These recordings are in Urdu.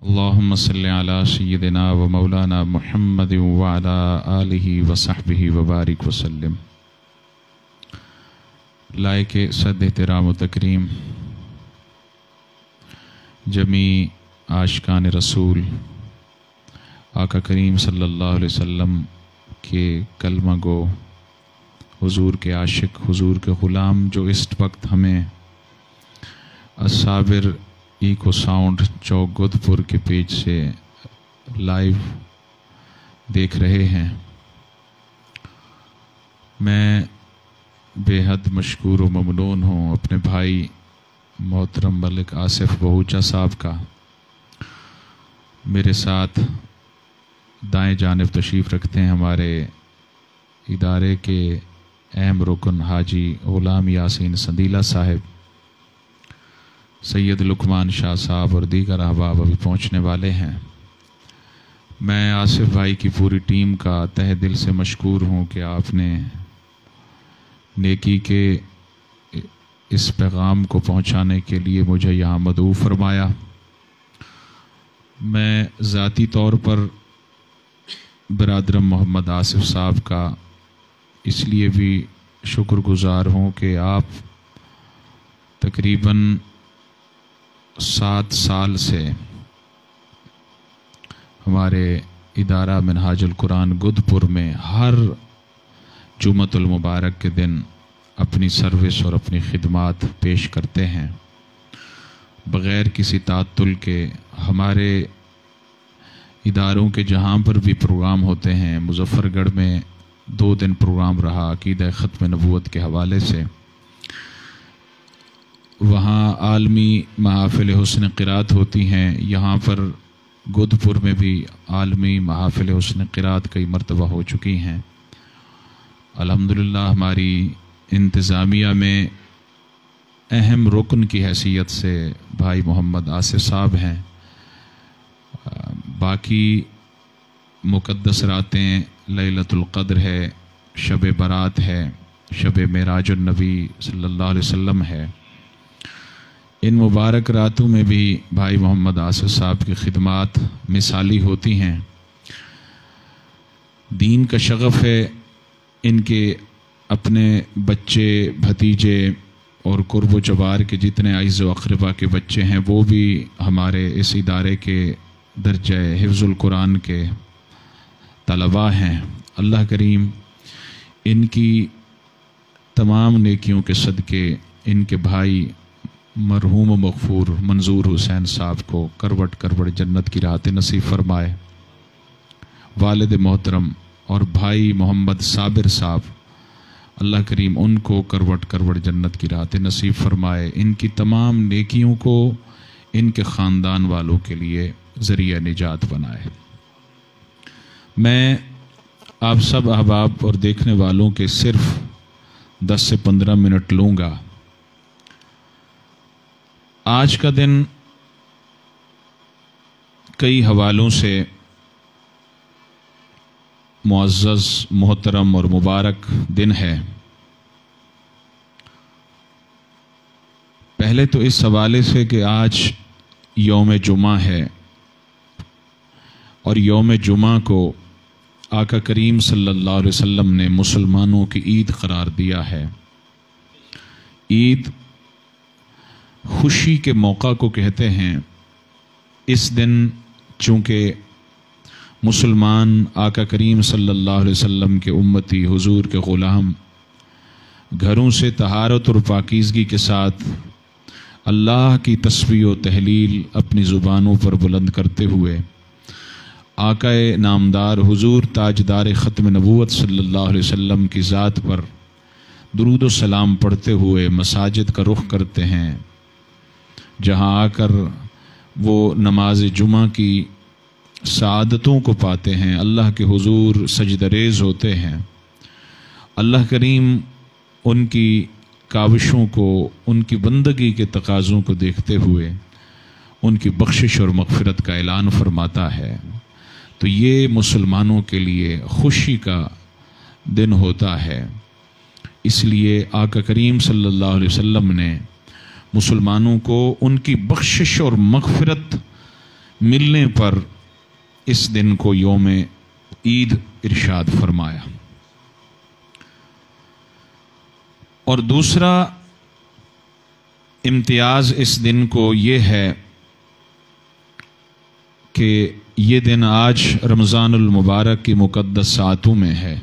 اللهم صل على سيدنا ومولانا محمد وعلى آله وصحبه وبارك وسلم۔ لائق صد احترام و تکریم جمی عاشقان رسول آقا کریم صلی اللہ علیہ وسلم کے کلمہ گو، حضور کے عاشق، حضور کے غلام جو اس وقت ہمیں الصابر ایکو ساؤنڈ چوک گودپور کے پیج سے لائیو دیکھ رہے ہیں، میں بے حد مشکور و ممنون ہوں اپنے بھائی محترم ملک آصف بہوچا صاحب کا۔ میرے ساتھ دائیں جانب تشریف رکھتے ہیں ہمارے ادارے کے اہم رکن حاجی غلام یاسین سندیلہ صاحب، سید لقمان شاہ صاحب اور دیگر احباب ابھی پہنچنے والے ہیں۔ میں آصف بھائی کی پوری ٹیم کا تہ دل سے مشکور ہوں کہ آپ نے نیکی کے اس پیغام کو پہنچانے کے لیے مجھے یہاں مدعو فرمایا۔ میں ذاتی طور پر برادرم محمد آصف صاحب کا اس لیے بھی شکر گزار ہوں کہ آپ تقریباً 7 سال سے ہمارے ادارہ منہاج القرآن گودپور میں ہر جمعۃ المبارک کے دن اپنی سروس اور اپنی خدمات پیش کرتے ہیں بغیر کسی تعطل کے۔ ہمارے اداروں کے جہاں پر بھی پروگرام ہوتے ہیں، مظفر گڑھ میں 2 دن پروگرام رہا عقیدہ ختم نبوت کے حوالے سے، وہاں عالمی محافل حسن قرات ہوتی ہیں، یہاں پر گودپور میں بھی عالمی محافل حسن قرات کئی مرتبہ ہو چکی ہیں۔ الحمدللہ ہماری انتظامیہ میں اہم رکن کی حیثیت سے بھائی محمد آصف صاحب ہیں۔ باقی مقدس راتیں لیلۃ القدر ہے، شب برات ہے، شب معراج النبی صلی اللہ علیہ وسلم ہے، ان مبارک راتوں میں بھی بھائی محمد آصف صاحب کی خدمات مثالی ہوتی ہیں۔ دین کا شغف ہے، ان کے اپنے بچے بھتیجے اور قرب و جوار کے جتنے اعز و اقربا کے بچے ہیں وہ بھی ہمارے اس ادارے کے درجہ حفظ القرآن کے طلباء ہیں۔ اللہ کریم ان کی تمام نیکیوں کے صدقے ان کے بھائی مرحوم و مغفور منظور حسین صاحب کو کروٹ کروٹ جنت کی راحت نصیب فرمائے۔ والد محترم اور بھائی محمد صابر صاحب، اللہ کریم ان کو کروٹ کروٹ جنت کی راحت نصیب فرمائے، ان کی تمام نیکیوں کو ان کے خاندان والوں کے لیے ذریعہ نجات بنائے۔ میں آپ سب احباب اور دیکھنے والوں کے صرف 10 سے 15 منٹ لوں گا۔ آج کا دن کئی حوالوں سے معزز، محترم اور مبارک دن ہے۔ پہلے تو اس حوالے سے کہ آج یوم جمعہ ہے اور یوم جمعہ کو آقا کریم صلی اللہ علیہ وسلم نے مسلمانوں کی عید قرار دیا ہے۔ عید خوشی کے موقع کو کہتے ہیں۔ اس دن چونکہ مسلمان آقا کریم صلی اللہ علیہ وسلم کے امتی، حضور کے غلام، گھروں سے طہارت اور پاکیزگی کے ساتھ اللہ کی تسبیح و تہلیل اپنی زبانوں پر بلند کرتے ہوئے آقا نامدار حضور تاجدار ختم نبوت صلی اللہ علیہ وسلم کی ذات پر درود و سلام پڑھتے ہوئے مساجد کا رخ کرتے ہیں، جہاں آ کر وہ نماز جمعہ کی سعادتوں کو پاتے ہیں، اللہ کے حضور سجدہ ریز ہوتے ہیں۔ اللہ کریم ان کی کاوشوں کو، ان کی بندگی کے تقاضوں کو دیکھتے ہوئے ان کی بخشش اور مغفرت کا اعلان فرماتا ہے۔ تو یہ مسلمانوں کے لیے خوشی کا دن ہوتا ہے، اس لیے آقا کریم صلی اللہ علیہ وسلم نے مسلمانوں کو ان کی بخشش اور مغفرت ملنے پر اس دن کو یوم عید ارشاد فرمایا۔ اور دوسرا امتیاز اس دن کو یہ ہے کہ یہ دن آج رمضان المبارک کی مقدس ساعتوں میں ہے،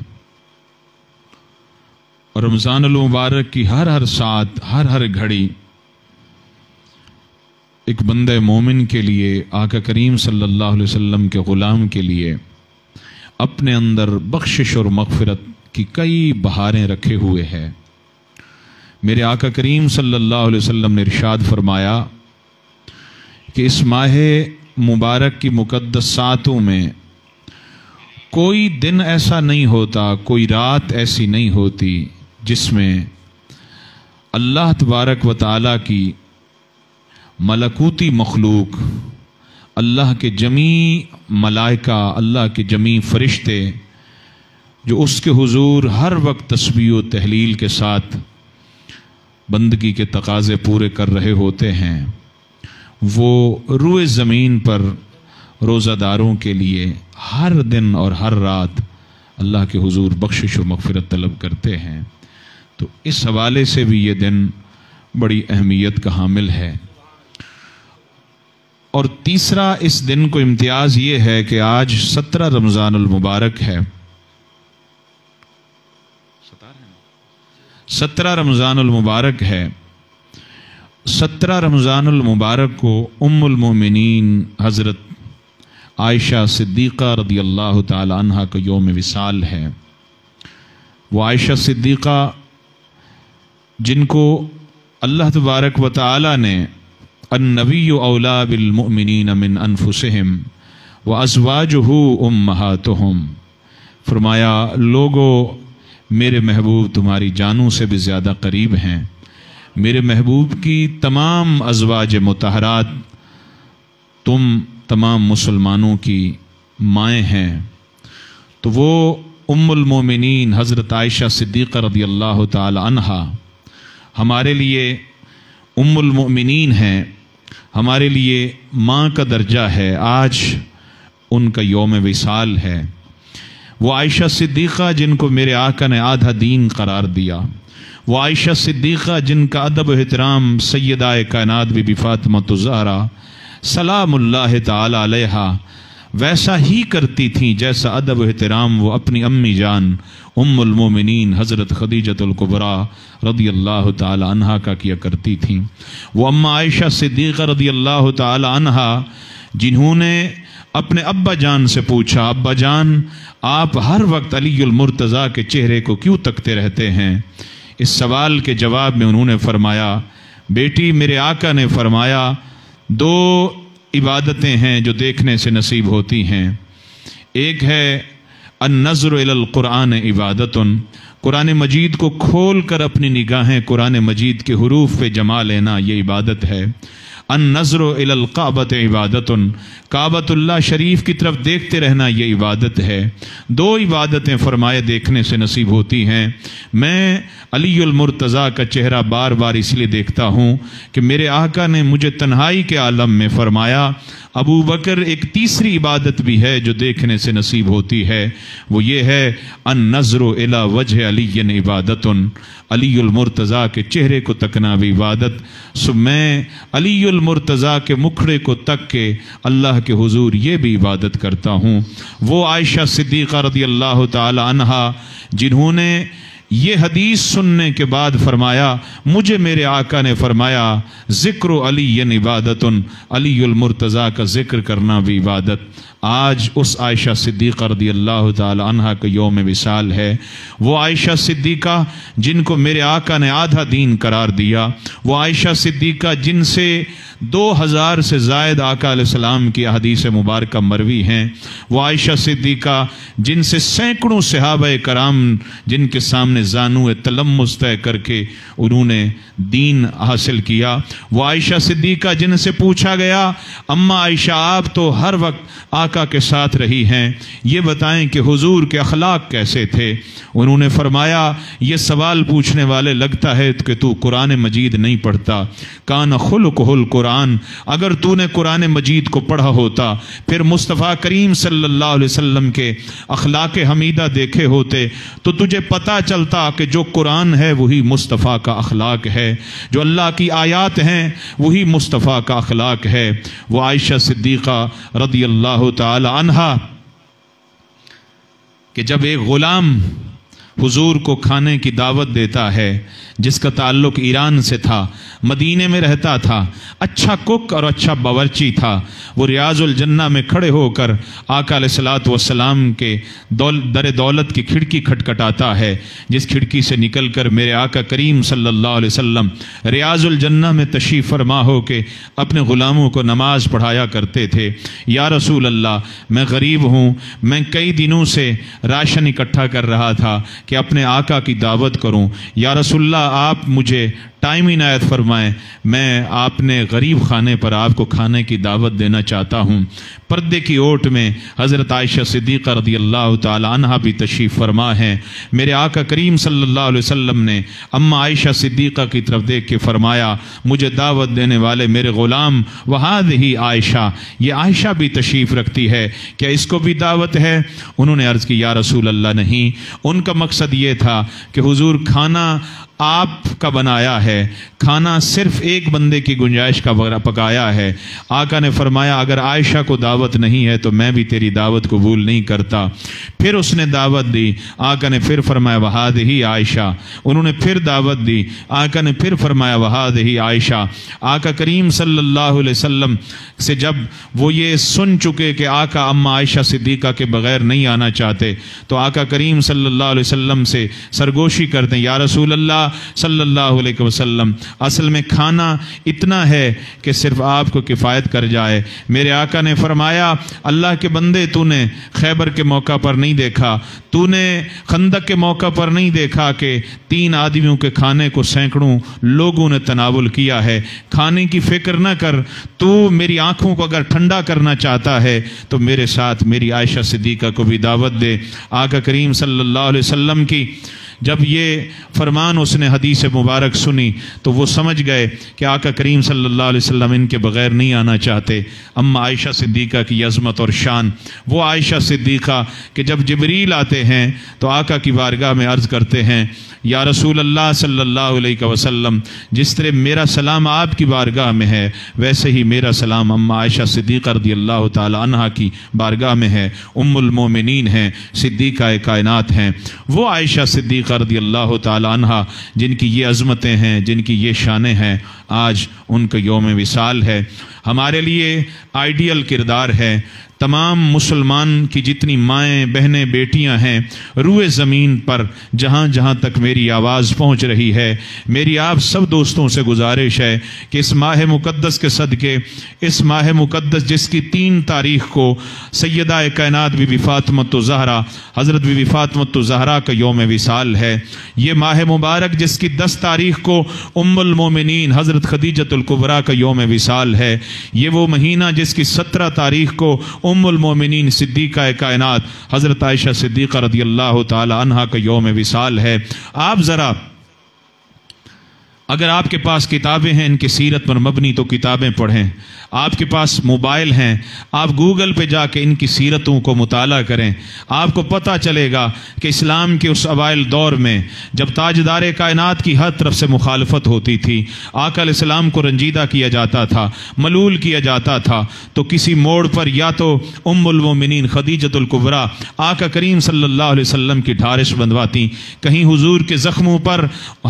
اور رمضان المبارک کی ہر ساعت، ہر گھڑی ایک بندہ مومن کے لیے، آقا کریم صلی اللہ علیہ وسلم کے غلام کے لیے اپنے اندر بخشش اور مغفرت کی کئی بہاریں رکھے ہوئے ہے۔ میرے آقا کریم صلی اللہ علیہ وسلم نے ارشاد فرمایا کہ اس ماہ مبارک کی مقدس ساعتوں میں کوئی دن ایسا نہیں ہوتا، کوئی رات ایسی نہیں ہوتی جس میں اللہ تبارک و تعالیٰ کی ملکوتی مخلوق، اللہ کے جمیع ملائکہ، اللہ کے جمیع فرشتے جو اس کے حضور ہر وقت تسبیح و تہلیل کے ساتھ بندگی کے تقاضے پورے کر رہے ہوتے ہیں، وہ روئے زمین پر روزہ داروں کے لیے ہر دن اور ہر رات اللہ کے حضور بخشش و مغفرت طلب کرتے ہیں۔ تو اس حوالے سے بھی یہ دن بڑی اہمیت کا حامل ہے۔ اور تیسرا اس دن کو امتیاز یہ ہے کہ آج 17 رمضان المبارک ہے۔ 17 رمضان المبارک ہے۔ 17 رمضان المبارک کو ام المومنین حضرت عائشہ صدیقہ رضی اللہ تعالی عنہ کا یوم وصال ہے۔ وہ عائشہ صدیقہ جن کو اللہ تبارک و تعالی نے النبی اولا بالمؤمنین من انفسہم وازواجہ امہاتہم فرمایا، لوگو میرے محبوب تمہاری جانوں سے بھی زیادہ قریب ہیں، میرے محبوب کی تمام ازواج مطہرات تم تمام مسلمانوں کی مائیں ہیں۔ تو وہ ام المومنین حضرت عائشہ صدیقہ رضی اللہ تعالی عنہا ہمارے لیے ام المؤمنین ہیں، ہمارے لیے ماں کا درجہ ہے۔ آج ان کا یوم وصال ہے۔ وہ عائشہ صدیقہ جن کو میرے آقا نے آدھا دین قرار دیا، وہ عائشہ صدیقہ جن کا ادب و احترام سیدہ کائنات بی بی فاطمہ الزہرا سلام اللہ تعالی علیہا ویسا ہی کرتی تھیں جیسا ادب و احترام وہ اپنی امی جان ام المومنین حضرت خدیجۃ الکبریٰ رضی اللہ تعالی عنہا کا کیا کرتی تھیں۔ وہ اما عائشہ صدیقہ رضی اللہ تعالی عنہا جنہوں نے اپنے ابا جان سے پوچھا، ابا جان آپ ہر وقت علی المرتضیٰ کے چہرے کو کیوں تکتے رہتے ہیں؟ اس سوال کے جواب میں انہوں نے فرمایا، بیٹی میرے آقا نے فرمایا 2 عبادتیں ہیں جو دیکھنے سے نصیب ہوتی ہیں، ایک ہے النظر الی القرآن عبادت، قرآن مجید کو کھول کر اپنی نگاہیں قرآن مجید کے حروف پہ جما لینا، یہ عبادت ہے۔ النظر الی الکعبۃ عبادت، کعبۃ اللہ شریف کی طرف دیکھتے رہنا یہ عبادت ہے۔ 2 عبادتیں فرمائے دیکھنے سے نصیب ہوتی ہیں۔ میں علی المرتضیٰ کا چہرہ بار بار اس لیے دیکھتا ہوں کہ میرے آقا نے مجھے تنہائی کے عالم میں فرمایا ابو بکر ایک تیسری عبادت بھی ہے جو دیکھنے سے نصیب ہوتی ہے، وہ یہ ہے النظر الی وجہ علی عبادت، علی المرتضیٰ کے چہرے کو تکنا بھی عبادت۔ سو میں علی المرتضیٰ کے مکھڑے کو تک کے اللہ کے حضور یہ بھی عبادت کرتا ہوں۔ وہ عائشہ صدیقہ رضی اللہ تعالی عنہا جنہوں نے یہ حدیث سننے کے بعد فرمایا، مجھے میرے آقا نے فرمایا ذکر علی عبادت، علی المرتضیٰ کا ذکر کرنا بھی عبادت۔ آج اس عائشہ صدیقہ رضی اللہ تعالی عنہا کا یوم وصال ہے۔ وہ عائشہ صدیقہ جن کو میرے آقا نے آدھا دین قرار دیا، وہ عائشہ صدیقہ جن سے 2000 سے زائد آقا علیہ السلام کی احادیث مبارکہ مروی ہیں، وہ عائشہ صدیقہ جن سے سینکڑوں صحابہ کرام جن کے سامنے زانو تلمس طے کر کے انہوں نے دین حاصل کیا، وہ عائشہ صدیقہ جن سے پوچھا گیا اما عائشہ آپ تو ہر وقت آقا کے ساتھ رہی ہیں، یہ بتائیں کہ حضور کے اخلاق کیسے تھے۔ انہوں نے فرمایا یہ سوال پوچھنے والے لگتا ہے کہ تو قرآن مجید نہیں پڑھتا۔ کان خلقہ القرآن، اگر تو نے قرآن مجید کو پڑھا ہوتا، پھر مصطفیٰ کریم صلی اللہ علیہ وسلم کے اخلاق حمیدہ دیکھے ہوتے، تو تجھے پتہ چلتا کہ جو قرآن ہے وہی مصطفیٰ کا اخلاق ہے، جو اللہ کی آیات ہیں وہی مصطفیٰ کا اخلاق ہے۔ وہ عائشہ صدیقہ رضی اللہ تعالی عنہا کہ جب ایک غلام حضور کو کھانے کی دعوت دیتا ہے، جس کا تعلق ایران سے تھا، مدینے میں رہتا تھا، اچھا کک اور اچھا باورچی تھا، وہ ریاض الجنہ میں کھڑے ہو کر آقا علیہ الصلوۃ والسلام کے در دولت کی کھڑکی کھٹکھٹاتا ہے، جس کھڑکی سے نکل کر میرے آقا کریم صلی اللہ علیہ وسلم ریاض الجنہ میں تشریف فرما ہو کے اپنے غلاموں کو نماز پڑھایا کرتے تھے۔ یا رسول اللہ، میں غریب ہوں، میں کئی دنوں سے راشن اکٹھا کر رہا تھا کہ اپنے آقا کی دعوت کروں، یا رسول اللہ آپ مجھے ٹائم عنایت فرمائیں، میں آپ نے غریب خانے پر آپ کو کھانے کی دعوت دینا چاہتا ہوں۔ پردے کی اوٹ میں حضرت عائشہ صدیقہ رضی اللہ تعالی عنہا بھی تشریف فرما ہیں۔ میرے آقا کریم صلی اللہ علیہ وسلم نے اماں عائشہ صدیقہ کی طرف دیکھ کے فرمایا، مجھے دعوت دینے والے میرے غلام وہذہ عائشہ، یہ عائشہ بھی تشریف رکھتی ہے، کیا اس کو بھی دعوت ہے؟ انہوں نے عرض کی یا رسول اللہ نہیں، ان کا مقصد یہ تھا کہ حضور کھانا آپ کا بنایا ہے، کھانا صرف ایک بندے کی گنجائش کا پکایا ہے۔ آقا نے فرمایا اگر عائشہ کو دعوت نہیں ہے تو میں بھی تیری دعوت قبول نہیں کرتا۔ پھر اس نے دعوت دی، آقا نے پھر فرمایا وہذہ عائشہ، انہوں نے پھر دعوت دی، آقا نے پھر فرمایا وہذہ عائشہ۔ آقا کریم صلی اللہ علیہ وسلم سے جب وہ یہ سن چکے کہ آقا اماں عائشہ صدیقہ کے بغیر نہیں آنا چاہتے، تو آقا کریم صلی اللہ علیہ وسلم سے سرگوشی کرتے ہیں، یا رسول اللہ صلی اللہ علیہ وسلم، اصل میں کھانا اتنا ہے کہ صرف آپ کو کفایت کر جائے۔ میرے آقا نے فرمایا اللہ کے بندے، تو نے خیبر کے موقع پر نہیں دیکھا، تو نے خندق کے موقع پر نہیں دیکھا کہ 3 آدمیوں کے کھانے کو سینکڑوں لوگوں نے تناول کیا ہے؟ کھانے کی فکر نہ کر، تو میری آنکھوں کو اگر ٹھنڈا کرنا چاہتا ہے تو میرے ساتھ میری عائشہ صدیقہ کو بھی دعوت دے۔ آقا کریم صلی اللہ علیہ وسلم کی جب یہ فرمان اس نے حدیث مبارک سنی تو وہ سمجھ گئے کہ آقا کریم صلی اللہ علیہ وسلم ان کے بغیر نہیں آنا چاہتے۔ اما عائشہ صدیقہ کی عظمت اور شان، وہ عائشہ صدیقہ کہ جب جبریل آتے ہیں تو آقا کی بارگاہ میں عرض کرتے ہیں یا رسول اللہ صلی اللہ علیہ وسلم، جس طرح میرا سلام آپ کی بارگاہ میں ہے ویسے ہی میرا سلام اما عائشہ صدیقہ رضی اللہ تعالی عنہا کی بارگاہ میں ہے۔ ام المومنین ہیں، صدیقہ کائنات ہیں، وہ عائشہ صدیقہ رضی اللہ تعالی عنہا جن کی یہ عظمتیں ہیں، جن کی یہ شانیں ہیں، آج ان کا یوم وصال ہے۔ ہمارے لیے آئیڈیل کردار ہے۔ تمام مسلمان کی جتنی مائیں بہنیں بیٹیاں ہیں روئے زمین پر جہاں جہاں تک میری آواز پہنچ رہی ہے، میری آپ سب دوستوں سے گزارش ہے کہ اس ماہ مقدس کے صدقے، اس ماہ مقدس جس کی 3 تاریخ کو سیدہ کائنات بی بی فاطمۃ الزہرا، حضرت بی بی فاطمۃ الزہرا کا یوم وصال ہے، یہ ماہ مبارک جس کی 10 تاریخ کو ام المومنین حضرت خدیجۃ الکبریٰ کا یوم وصال ہے، یہ وہ مہینہ جس کی 17 تاریخ کو ام المومنین صدیقہ کائنات حضرت عائشہ صدیقہ رضی اللہ تعالی عنہا کا یوم وصال ہے۔ آپ ذرا اگر آپ کے پاس کتابیں ہیں ان کی سیرت پر مبنی تو کتابیں پڑھیں، آپ کے پاس موبائل ہیں آپ گوگل پہ جا کے ان کی سیرتوں کو مطالعہ کریں، آپ کو پتہ چلے گا کہ اسلام کے اس اوائل دور میں جب تاجدار کائنات کی ہر طرف سے مخالفت ہوتی تھی، آقا علیہ السلام کو رنجیدہ کیا جاتا تھا، ملول کیا جاتا تھا، تو کسی موڑ پر یا تو ام المومنین خدیجۃ الکبریٰ آقا کریم صلی اللہ علیہ وسلم کی ڈھارش بندھواتی، کہیں حضور کے زخموں پر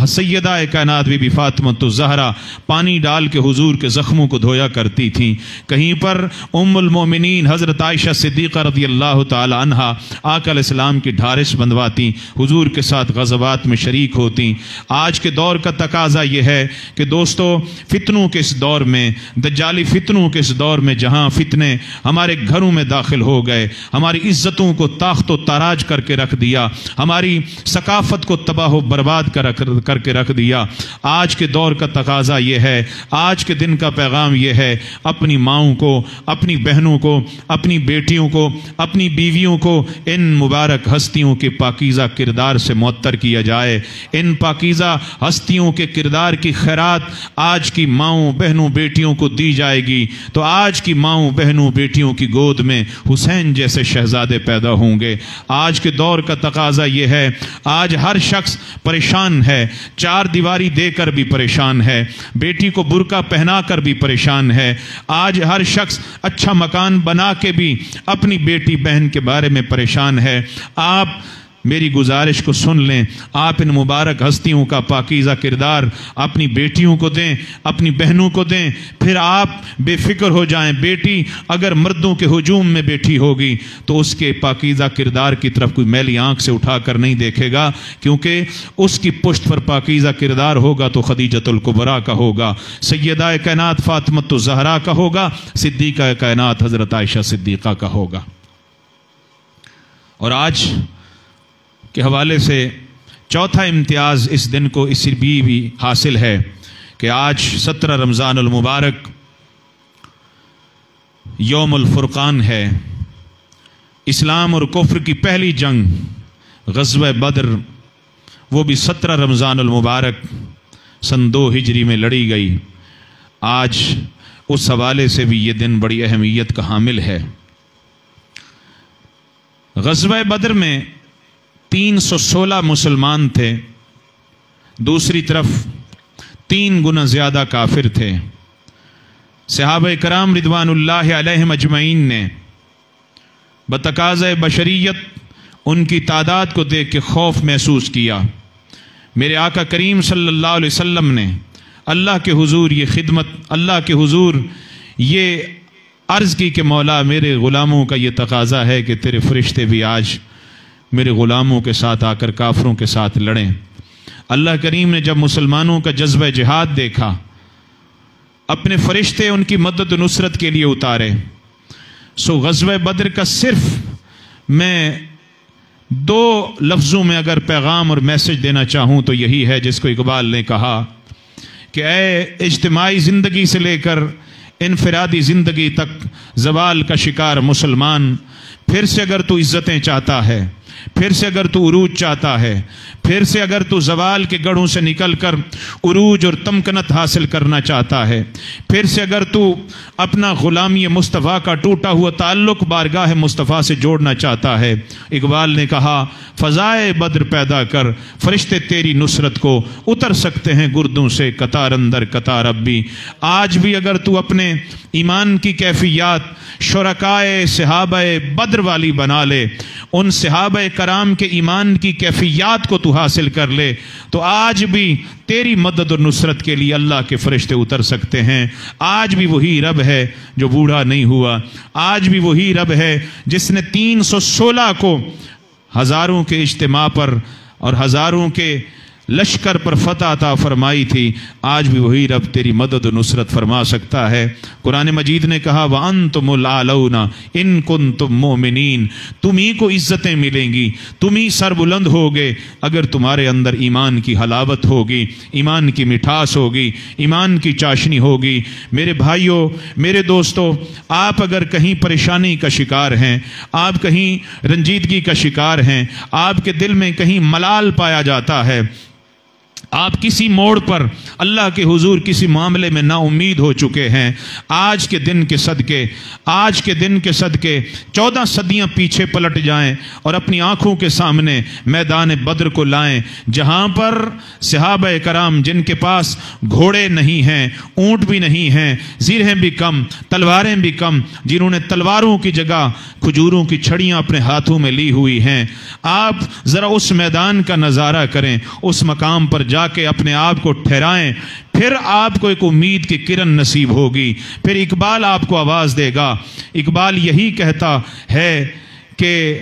سیدہ کائنات بی بی فاطمۃ الزہرا پانی ڈال کے حضور کے زخموں کو دھویا کرتی تھیں، کہیں پر ام المومنین حضرت عائشہ صدیقہ رضی اللہ تعالی عنہا آقا علیہ السلام کی ڈھارش بندھواتی، حضور کے ساتھ غزوات میں شریک ہوتی۔ آج کے دور کا تقاضا یہ ہے کہ دوستو، فتنوں کے اس دور میں، دجالی فتنوں کے اس دور میں جہاں فتنے ہمارے گھروں میں داخل ہو گئے، ہماری عزتوں کو تاخت و تاراج کر کے رکھ دیا، ہماری ثقافت کو تباہ و برباد کر کے رکھ دیا، آج کے دور کا تقاضا یہ ہے، آج کے دن کا پیغام یہ ہے، اپنی ماؤں کو، اپنی بہنوں کو، اپنی بیٹیوں کو، اپنی بیویوں کو ان مبارک ہستیوں کے پاکیزہ کردار سے معطر کیا جائے۔ ان پاکیزہ ہستیوں کے کردار کی خیرات آج کی ماؤں بہنوں بیٹیوں کو دی جائے گی تو آج کی ماؤں بہنوں بیٹیوں کی گود میں حسین جیسے شہزادے پیدا ہوں گے۔ آج کے دور کا تقاضا یہ ہے، آج ہر شخص پریشان ہے، چار دیواری دے کر بھی پریشان ہے، بیٹی کو برقع پہنا کر بھی پریشان ہے، آج ہر شخص اچھا مکان بنا کے بھی اپنی بیٹی بہن کے بارے میں پریشان ہے۔ آپ میری گزارش کو سن لیں، آپ ان مبارک ہستیوں کا پاکیزہ کردار اپنی بیٹیوں کو دیں، اپنی بہنوں کو دیں، پھر آپ بے فکر ہو جائیں۔ بیٹی اگر مردوں کے ہجوم میں بیٹھی ہوگی تو اس کے پاکیزہ کردار کی طرف کوئی میلی آنکھ سے اٹھا کر نہیں دیکھے گا، کیونکہ اس کی پشت پر پاکیزہ کردار ہوگا تو خدیجۃ الکبریٰ کا ہوگا، سیدہ کائنات فاطمۃ الزہرا کا ہوگا، صدیقہ کائنات حضرت عائشہ صدیقہ کا ہوگا۔ اور آج کے حوالے سے چوتھا امتیاز اس دن کو اس بھی حاصل ہے کہ آج 17 رمضان المبارک یوم الفرقان ہے۔ اسلام اور کفر کی پہلی جنگ غزوہ بدر، وہ بھی 17 رمضان المبارک سن 2 ہجری میں لڑی گئی۔ آج اس حوالے سے بھی یہ دن بڑی اہمیت کا حامل ہے۔ غزوہ بدر میں 316 مسلمان تھے، دوسری طرف 3 گنا زیادہ کافر تھے۔ صحابہ کرام رضوان اللہ علیہم اجمعین نے بتقاضۂ بشریت ان کی تعداد کو دیکھ کے خوف محسوس کیا۔ میرے آقا کریم صلی اللہ علیہ وسلم نے اللہ کے حضور یہ خدمت، اللہ کے حضور یہ عرض کی کہ مولا میرے غلاموں کا یہ تقاضا ہے کہ تیرے فرشتے بھی آج میرے غلاموں کے ساتھ آ کر کافروں کے ساتھ لڑیں۔ اللہ کریم نے جب مسلمانوں کا جذبہ جہاد دیکھا، اپنے فرشتے ان کی مدد و نصرت کے لیے اتارے۔ سو غزوہ بدر کا صرف میں 2 لفظوں میں اگر پیغام اور میسج دینا چاہوں تو یہی ہے جس کو اقبال نے کہا کہ اے اجتماعی زندگی سے لے کر انفرادی زندگی تک زوال کا شکار مسلمان، پھر سے اگر تو عزتیں چاہتا ہے، پھر سے اگر تو عروج چاہتا ہے، پھر سے اگر تو زوال کے گڑھوں سے نکل کر عروج اور تمکنت حاصل کرنا چاہتا ہے، پھر سے اگر تو اپنا غلامی مصطفیٰ کا ٹوٹا ہوا تعلق بارگاہ مصطفیٰ سے جوڑنا چاہتا ہے، اقبال نے کہا فضائے بدر پیدا کر، فرشتے تیری نصرت کو اتر سکتے ہیں گردوں سے قطار اندر قطار اب بھی۔ آج بھی اگر تو اپنے ایمان کی کیفیات شرکائے صحابہ بدر والی بنا لے، ان صحابہ کرام کے ایمان کی کیفیات کو تو حاصل کر لے، تو آج بھی تیری مدد اور نصرت کے لیے اللہ کے فرشتے اتر سکتے ہیں۔ آج بھی وہی رب ہے جو بوڑھا نہیں ہوا، آج بھی وہی رب ہے جس نے 316 کو ہزاروں کے اجتماع پر اور ہزاروں کے لشکر پر فتح عطا فرمائی تھی، آج بھی وہی رب تیری مدد و نصرت فرما سکتا ہے۔ قرآن مجید نے کہا وَأَنْتُمُ الْأَعْلَوْنَ إِن كُنْتُم مُؤْمِنِينَ، تمہیں کو عزتیں ملیں گی، تمہیں سر بلند ہوگے اگر تمہارے اندر ایمان کی حلاوت ہوگی، ایمان کی مٹھاس ہوگی، ایمان کی چاشنی ہوگی۔ میرے بھائیوں، میرے دوستو، آپ اگر کہیں پریشانی کا شکار ہیں، آپ کہیں رنجیدگی کا شکار ہیں، آپ کے دل میں کہیں ملال پایا جاتا ہے، آپ کسی موڑ پر اللہ کے حضور کسی معاملے میں نا امید ہو چکے ہیں، آج کے دن کے صدقے، آج کے دن کے صدقے 14 صدیاں پیچھے پلٹ جائیں اور اپنی آنکھوں کے سامنے میدان بدر کو لائیں، جہاں پر صحابہ کرام جن کے پاس گھوڑے نہیں ہیں، اونٹ بھی نہیں ہیں، زیرہیں بھی کم، تلواریں بھی کم، جنہوں نے تلواروں کی جگہ کھجوروں کی چھڑیاں اپنے ہاتھوں میں لی ہوئی ہیں، آپ ذرا اس میدان کا نظارہ کریں، اس مقام پر جا کے اپنے آپ کو ٹھہرائیں، پھر آپ کو ایک امید کی کرن نصیب ہوگی۔ پھر اقبال آپ کو آواز دے گا، اقبال یہی کہتا ہے کہ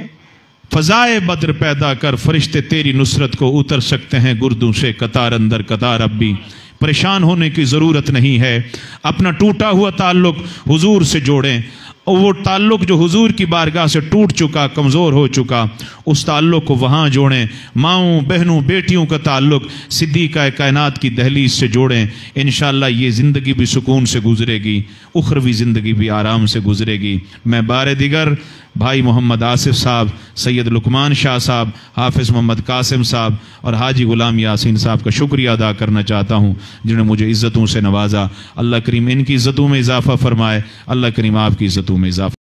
فضائے بدر پیدا کر، فرشتے تیری نصرت کو اتر سکتے ہیں گردوں سے قطار اندر قطار اب بھی۔ پریشان ہونے کی ضرورت نہیں ہے، اپنا ٹوٹا ہوا تعلق حضور سے جوڑیں، اور وہ تعلق جو حضور کی بارگاہ سے ٹوٹ چکا، کمزور ہو چکا، اس تعلق کو وہاں جوڑیں۔ ماؤں بہنوں بیٹیوں کا تعلق صدیقہ کائنات کی دہلیز سے جوڑیں۔ انشاءاللہ یہ زندگی بھی سکون سے گزرے گی، اخروی زندگی بھی آرام سے گزرے گی۔ میں بار دیگر بھائی محمد آصف صاحب، سید لقمان شاہ صاحب، حافظ محمد قاسم صاحب اور حاجی غلام یاسین صاحب کا شکریہ ادا کرنا چاہتا ہوں، جنہوں نے مجھے عزتوں سے نوازا۔ اللہ کریم ان کی عزتوں میں اضافہ فرمائے، اللہ کریم آپ کی عزتوں میں اضافہ